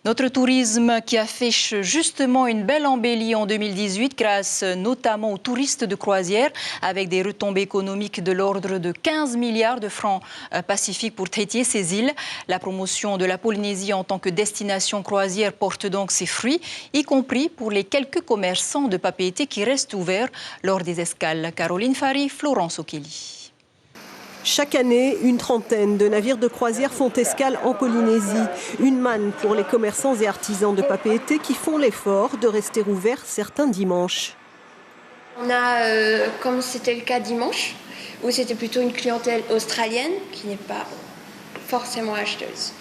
Notre tourisme qui affiche justement une belle embellie en 2018 grâce notamment aux touristes de croisière avec des retombées économiques de l'ordre de 15 milliards de francs pacifiques pour Tahiti et ses îles. La promotion de la Polynésie en tant que destination croisière porte donc ses fruits, y compris pour les quelques commerçants de Papeete qui restent ouverts lors des escales. Caroline Fari, Florence O'Kelly. Chaque année, une trentaine de navires de croisière font escale en Polynésie. Une manne pour les commerçants et artisans de Papeete qui font l'effort de rester ouverts certains dimanches. On a, comme c'était le cas dimanche, où c'était plutôt une clientèle australienne qui n'est pas forcément acheteuse.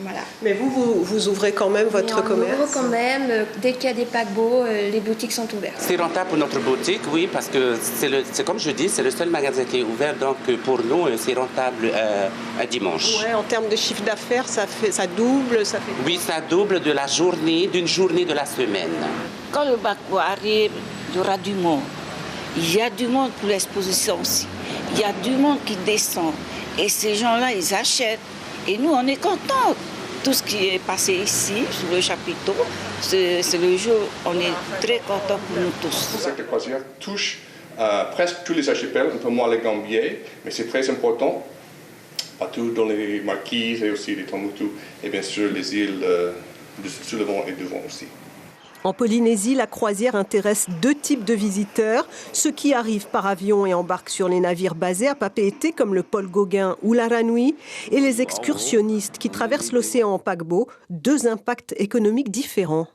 Voilà. Mais vous ouvrez quand même votre commerce? On ouvre quand même. Dès qu'il y a des paquebots, les boutiques sont ouvertes. C'est rentable pour notre boutique, oui, parce que c'est comme je dis, c'est le seul magasin qui est ouvert. Donc pour nous, c'est rentable un dimanche. Ouais, en termes de chiffre d'affaires, ça double, ça fait... Oui, ça double d'une journée de la semaine. Quand le paquebot arrive, il y aura du monde. Il y a du monde pour l'exposition aussi. Il y a du monde qui descend. Et ces gens-là, ils achètent. Et nous, on est contents. Tout ce qui est passé ici, sur le chapiteau, c'est le jour où on est très contents pour nous tous. Le secteur croisière touche presque tous les archipels, un peu moins les Gambiers, mais c'est très important, partout dans les Marquises et aussi les Tuamotu, et bien sûr les îles sur le vent et devant aussi. En Polynésie, la croisière intéresse deux types de visiteurs. Ceux qui arrivent par avion et embarquent sur les navires basés à Papeete, comme le Paul Gauguin ou la Ranui, et les excursionnistes qui traversent l'océan en paquebot, deux impacts économiques différents.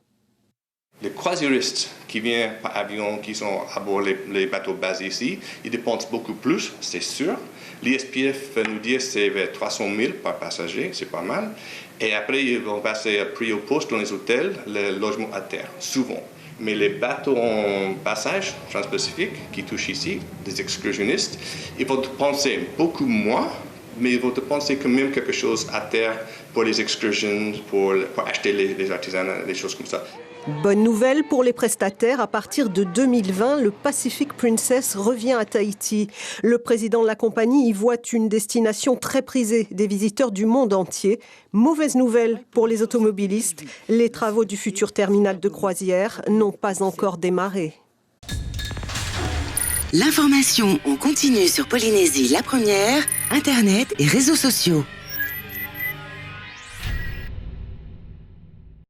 Les croisiéristes qui viennent par avion, qui sont à bord les bateaux basés ici, ils dépensent beaucoup plus, c'est sûr. L'ISPF nous dit que c'est vers 300 000 par passager, c'est pas mal. Et après, ils vont passer à prix au poste dans les hôtels, le logement à terre, souvent. Mais les bateaux en passage transpacifique qui touchent ici, des excursionnistes, ils vont dépenser beaucoup moins, mais ils vont dépenser quand même quelque chose à terre pour les excursions, pour acheter les artisanats, des choses comme ça. Bonne nouvelle pour les prestataires, à partir de 2020, le Pacific Princess revient à Tahiti. Le président de la compagnie y voit une destination très prisée des visiteurs du monde entier. Mauvaise nouvelle pour les automobilistes, les travaux du futur terminal de croisière n'ont pas encore démarré. L'information en continu sur Polynésie la première, Internet et réseaux sociaux.